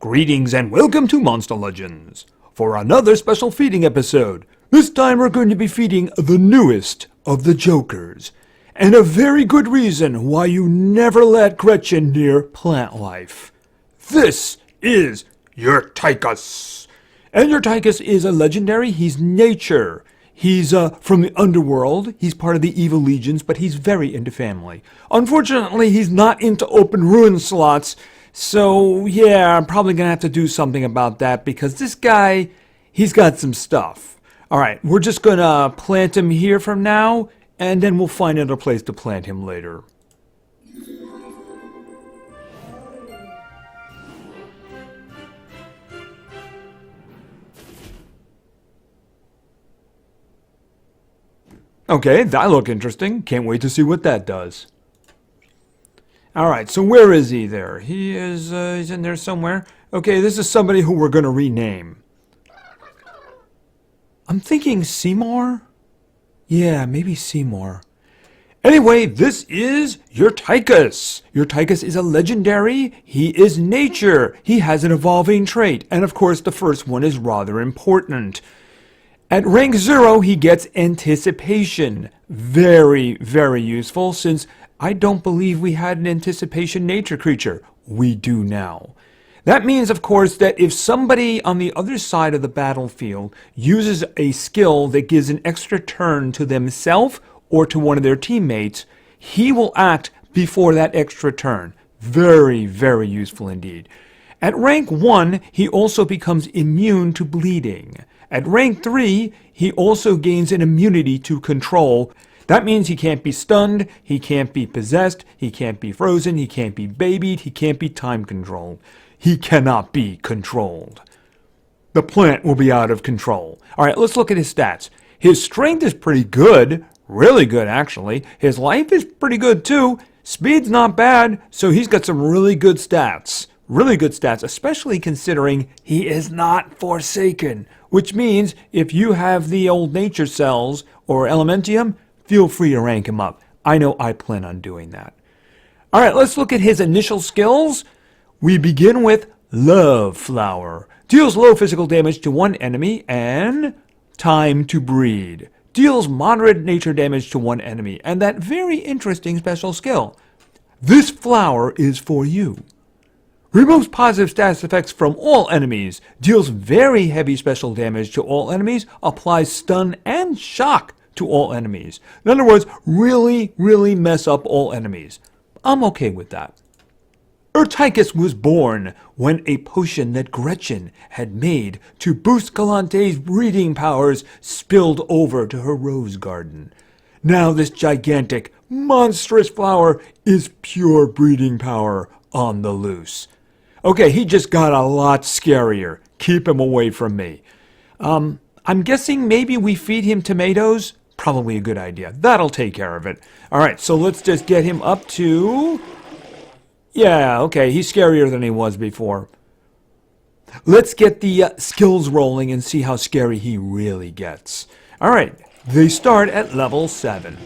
Greetings and welcome to Monster Legends for another special feeding episode. This time we're going to be feeding the newest of the Jokers, and a very good reason why you never let Gretchen near plant life. This is Urtikus. And Urtikus is a legendary. He's nature. He's from the underworld. He's part of the evil legions, but he's very into family. Unfortunately, he's not into open ruin slots. So, yeah, I'm probably going to have to do something about that because this guy, he's got some stuff. Alright, we're just going to plant him here from now, and then we'll find another place to plant him later. Okay, that looked interesting. Can't wait to see what that does. Alright, so where is he there? He's in there somewhere. Okay, this is somebody who we're going to rename. I'm thinking Seymour? Yeah, maybe Seymour. Anyway, this is Urtikus. Urtikus is a legendary. He is nature. He has an evolving trait. And of course, the first one is rather important. At rank 0, he gets anticipation. Very, very useful since I don't believe we had an anticipation nature creature. We do now. That means, of course, that if somebody on the other side of the battlefield uses a skill that gives an extra turn to themselves or to one of their teammates, he will act before that extra turn. Very, very useful indeed. At rank 1, he also becomes immune to bleeding. At rank 3, he also gains an immunity to control. That means he can't be stunned, he can't be possessed, he can't be frozen, he can't be babied, he can't be time controlled. He cannot be controlled. The plant will be out of control. Alright, let's look at his stats. His strength is pretty good, really good actually. His life is pretty good too. Speed's not bad, so he's got some really good stats. Really good stats, especially considering he is not Forsaken. Which means if you have the old nature cells or Elementium, feel free to rank him up. I know I plan on doing that. Alright, let's look at his initial skills. We begin with Love Flower. Deals low physical damage to one enemy and Time to Breed. Deals moderate nature damage to one enemy and that very interesting special skill. This flower is for you. Removes positive status effects from all enemies. Deals very heavy special damage to all enemies. Applies stun and shock to all enemies. In other words, really, really mess up all enemies. I'm okay with that. Urtikus was born when a potion that Gretchen had made to boost Galante's breeding powers spilled over to her rose garden. Now this gigantic, monstrous flower is pure breeding power on the loose. Okay, he just got a lot scarier. Keep him away from me. I'm guessing maybe we feed him tomatoes. Probably a good idea. That'll take care of it. Alright, so let's just get him up to... Yeah, okay, he's scarier than he was before. Let's get the skills rolling and see how scary he really gets. Alright, they start at level 7.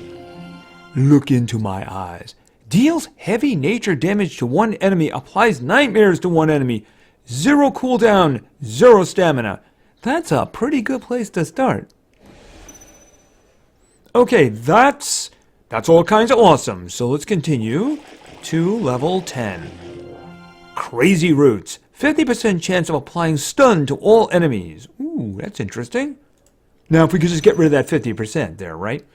Look into my eyes. Deals heavy nature damage to one enemy. Applies nightmares to one enemy. 0 cooldown, 0 stamina. That's a pretty good place to start. Okay, that's all kinds of awesome. So let's continue to level 10. Crazy Roots. 50% chance of applying stun to all enemies. Ooh, that's interesting. Now if we could just get rid of that 50% there, right?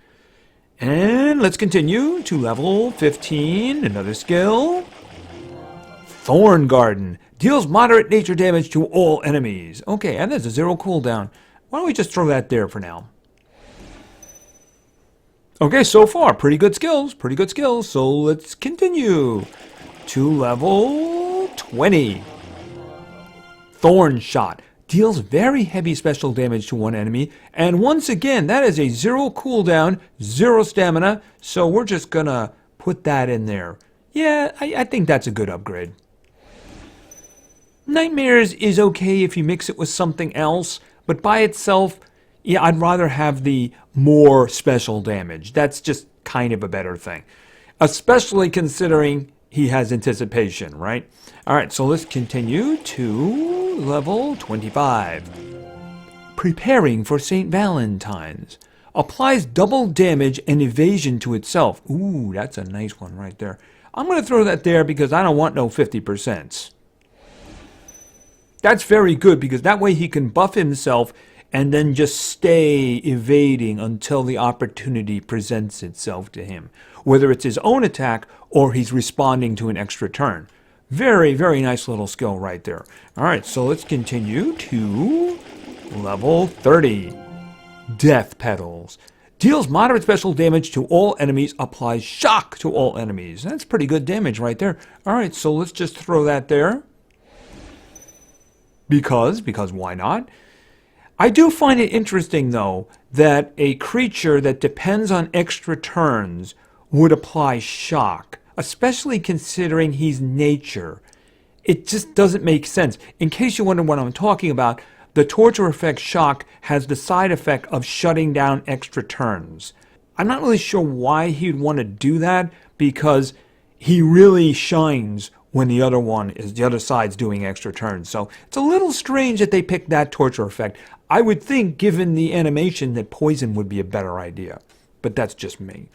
And let's continue to level 15. Another skill. Thorn Garden. Deals moderate nature damage to all enemies. Okay, and there's a 0 cooldown. Why don't we just throw that there for now? Okay, so far, pretty good skills, so let's continue to level 20. Thorn Shot. Deals very heavy special damage to one enemy, and once again, that is a 0 cooldown, 0 stamina, so we're just gonna put that in there. Yeah, I think that's a good upgrade. Nightmares is okay if you mix it with something else, but by itself, yeah, I'd rather have the more special damage. That's just kind of a better thing. Especially considering he has anticipation, right? All right, so let's continue to level 25. Preparing for St. Valentine's. Applies double damage and evasion to itself. Ooh, that's a nice one right there. I'm going to throw that there because I don't want no 50%. That's very good because that way he can buff himself and then just stay evading until the opportunity presents itself to him, whether it's his own attack or he's responding to an extra turn. Very, very nice little skill right there. All right, so let's continue to level 30. Death Petals. Deals moderate special damage to all enemies, applies shock to all enemies. That's pretty good damage right there. All right, so let's just throw that there. Because why not? I do find it interesting, though, that a creature that depends on extra turns would apply shock, especially considering he's nature. It just doesn't make sense. In case you wonder what I'm talking about, the torture effect shock has the side effect of shutting down extra turns. I'm not really sure why he'd want to do that, because he really shines when the other side's doing extra turns. So it's a little strange that they picked that torture effect. I would think, given the animation, that poison would be a better idea. But that's just me.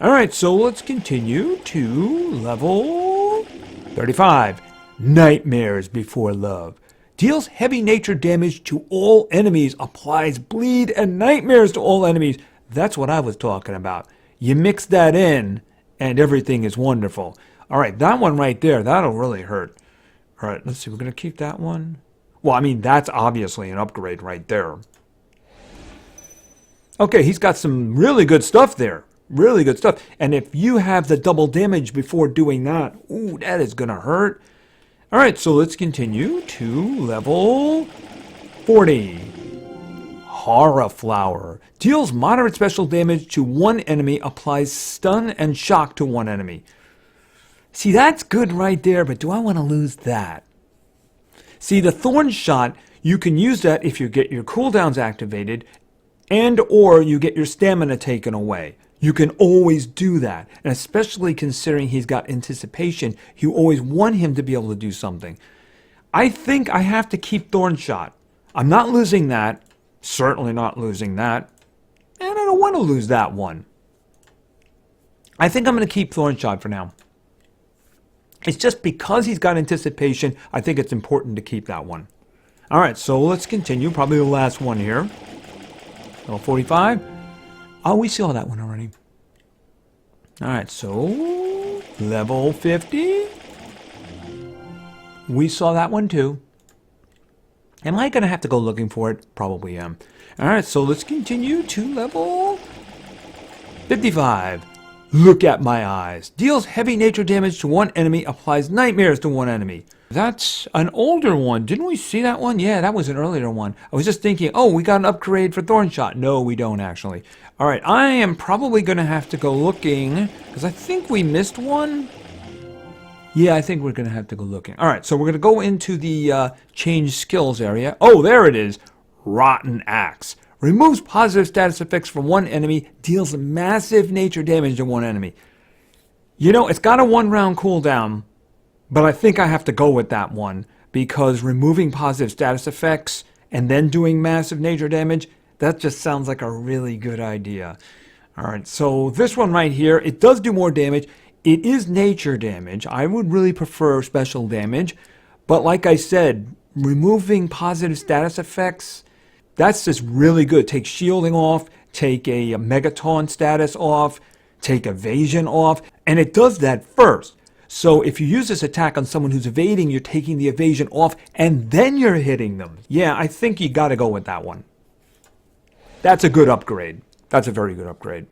Alright, so let's continue to level 35. Nightmares Before Love. Deals heavy nature damage to all enemies. Applies bleed and nightmares to all enemies. That's what I was talking about. You mix that in, and everything is wonderful. All right, that one right there, that'll really hurt. All right, let's see. We're going to keep that one. Well, I mean, that's obviously an upgrade right there. Okay, he's got some really good stuff there. Really good stuff. And if you have the double damage before doing that, ooh, that is going to hurt. All right, so let's continue to level 40. Horror Flower. Deals moderate special damage to one enemy, applies stun and shock to one enemy. See, that's good right there, but do I want to lose that? See, the Thorn Shot, you can use that if you get your cooldowns activated and or you get your stamina taken away. You can always do that, and especially considering he's got anticipation, you always want him to be able to do something. I think I have to keep Thorn Shot. I'm not losing that, certainly not losing that, and I don't want to lose that one. I think I'm going to keep Thorn Shot for now. It's just because he's got anticipation, I think it's important to keep that one. All right, so let's continue. Probably the last one here. Level 45. Oh, we saw that one already. All right, so level 50. We saw that one too. Am I going to have to go looking for it? Probably am. All right, so let's continue to level 55. Look at my eyes. Deals heavy nature damage to one enemy, applies nightmares to one enemy. That's an older one. Didn't we see that one? Yeah, that was an earlier one. I was just thinking, oh, we got an upgrade for Thorn Shot. No, we don't actually. All right, I am probably going to have to go looking, because I think we missed one. Yeah, I think we're going to have to go looking. All right, so we're going to go into the change skills area. Oh, there it is. Rotten Axe. Removes positive status effects from one enemy, deals massive nature damage to one enemy. You know, it's got a 1-round cooldown, but I think I have to go with that one, because removing positive status effects and then doing massive nature damage, that just sounds like a really good idea. All right, so this one right here, it does do more damage. It is nature damage. I would really prefer special damage, but like I said, removing positive status effects, that's just really good. Take shielding off, take a Megaton status off, take evasion off, and it does that first. So if you use this attack on someone who's evading, you're taking the evasion off, and then you're hitting them. Yeah, I think you got to go with that one. That's a good upgrade. That's a very good upgrade.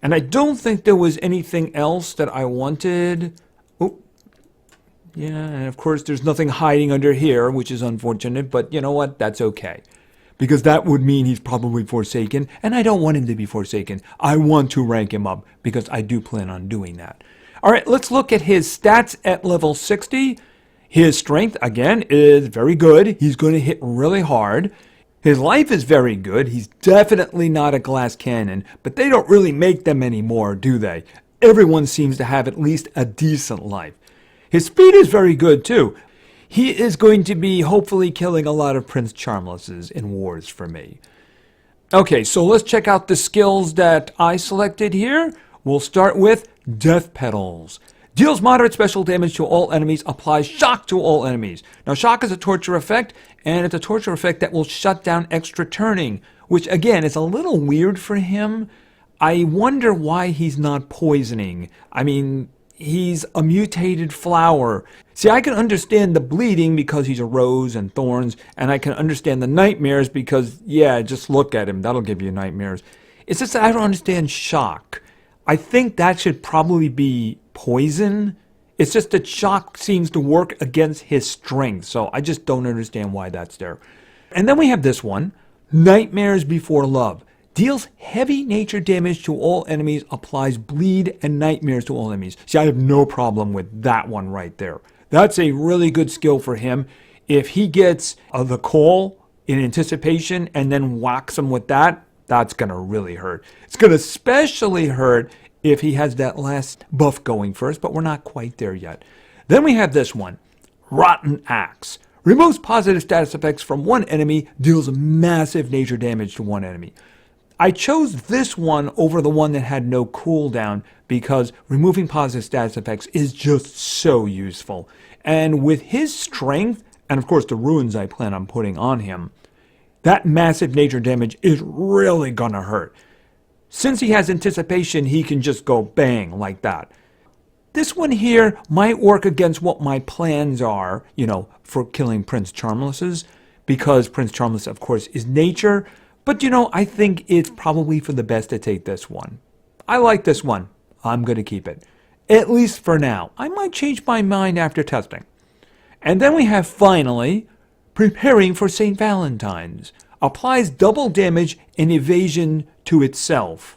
And I don't think there was anything else that I wanted. Oh, yeah, and of course there's nothing hiding under here, which is unfortunate, but you know what? That's okay. Because that would mean he's probably Forsaken, and I don't want him to be Forsaken. I want to rank him up, because I do plan on doing that. All right, let's look at his stats at level 60. His strength, again, is very good. He's going to hit really hard. His life is very good. He's definitely not a glass cannon, but they don't really make them anymore, do they? Everyone seems to have at least a decent life. His speed is very good too. He is going to be hopefully killing a lot of Prince Charmlesses in wars for me. Okay, so let's check out the skills that I selected here. We'll start with Death Petals. Deals moderate special damage to all enemies, applies shock to all enemies. Now, shock is a torture effect, and it's a torture effect that will shut down extra turning, which again is a little weird for him. I wonder why he's not poisoning. I mean, he's a mutated flower. See, I can understand the bleeding because he's a rose and thorns, and I can understand the nightmares because, yeah, just look at him. That'll give you nightmares. It's just that I don't understand shock. I think that should probably be poison. It's just that shock seems to work against his strength, so I just don't understand why that's there. And then we have this one, Nightmares Before Love. Deals heavy nature damage to all enemies, applies bleed and nightmares to all enemies. See, I have no problem with that one right there. That's a really good skill for him. If he gets the call in anticipation and then whacks him with that, that's going to really hurt. It's going to especially hurt if he has that last buff going first, but we're not quite there yet. Then we have this one, Rotten Axe. Removes positive status effects from one enemy, deals massive nature damage to one enemy. I chose this one over the one that had no cooldown because removing positive status effects is just so useful. And with his strength, and of course the runes I plan on putting on him, that massive nature damage is really gonna hurt. Since he has anticipation, he can just go bang like that. This one here might work against what my plans are, for killing Prince Charmlesses, because Prince Charmless, of course, is nature. But, I think it's probably for the best to take this one. I like this one. I'm going to keep it. At least for now. I might change my mind after testing. And then we have, finally, Preparing for St. Valentine's. Applies double damage and evasion to itself.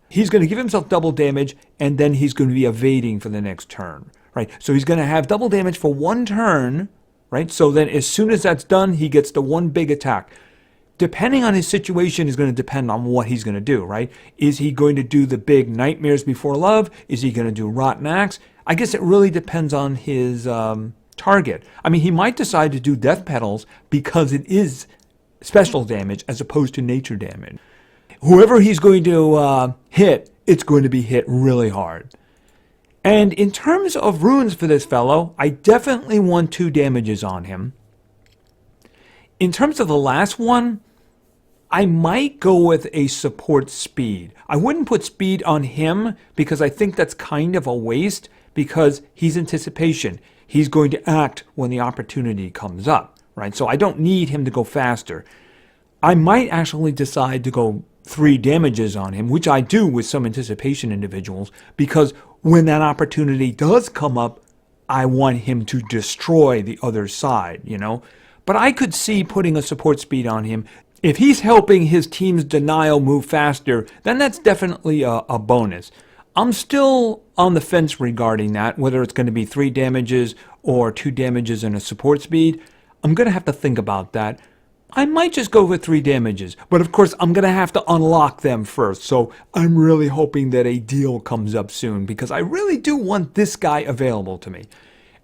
He's going to give himself double damage, and then he's going to be evading for the next turn. Right? So he's going to have double damage for one turn. Right? So then as soon as that's done, he gets the one big attack. Depending on his situation is going to depend on what he's going to do, right? Is he going to do the big Nightmares Before Love? Is he going to do Rotten Axe? I guess it really depends on his target. I mean, he might decide to do Death Petals because it is special damage as opposed to nature damage. Whoever he's going to hit, it's going to be hit really hard. And in terms of runes for this fellow, I definitely want 2 damages on him. In terms of the last one, I might go with a support speed. I wouldn't put speed on him because I think that's kind of a waste because he's anticipation. He's going to act when the opportunity comes up, right? So I don't need him to go faster. I might actually decide to go 3 damages on him, which I do with some anticipation individuals, because when that opportunity does come up, I want him to destroy the other side, But I could see putting a support speed on him. If he's helping his team's denial move faster, then that's definitely a bonus. I'm still on the fence regarding that, whether it's going to be 3 damages or 2 damages and a support speed. I'm going to have to think about that. I might just go with 3 damages, but of course I'm going to have to unlock them first, so I'm really hoping that a deal comes up soon because I really do want this guy available to me.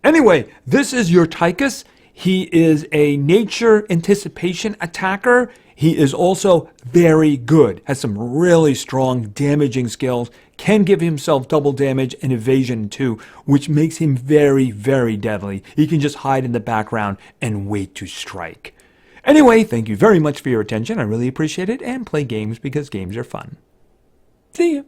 Anyway, this is Urtikus. He is a nature anticipation attacker. He is also very good, has some really strong damaging skills, can give himself double damage and evasion too, which makes him very, very deadly. He can just hide in the background and wait to strike. Anyway, thank you very much for your attention. I really appreciate it, and play games because games are fun. See ya.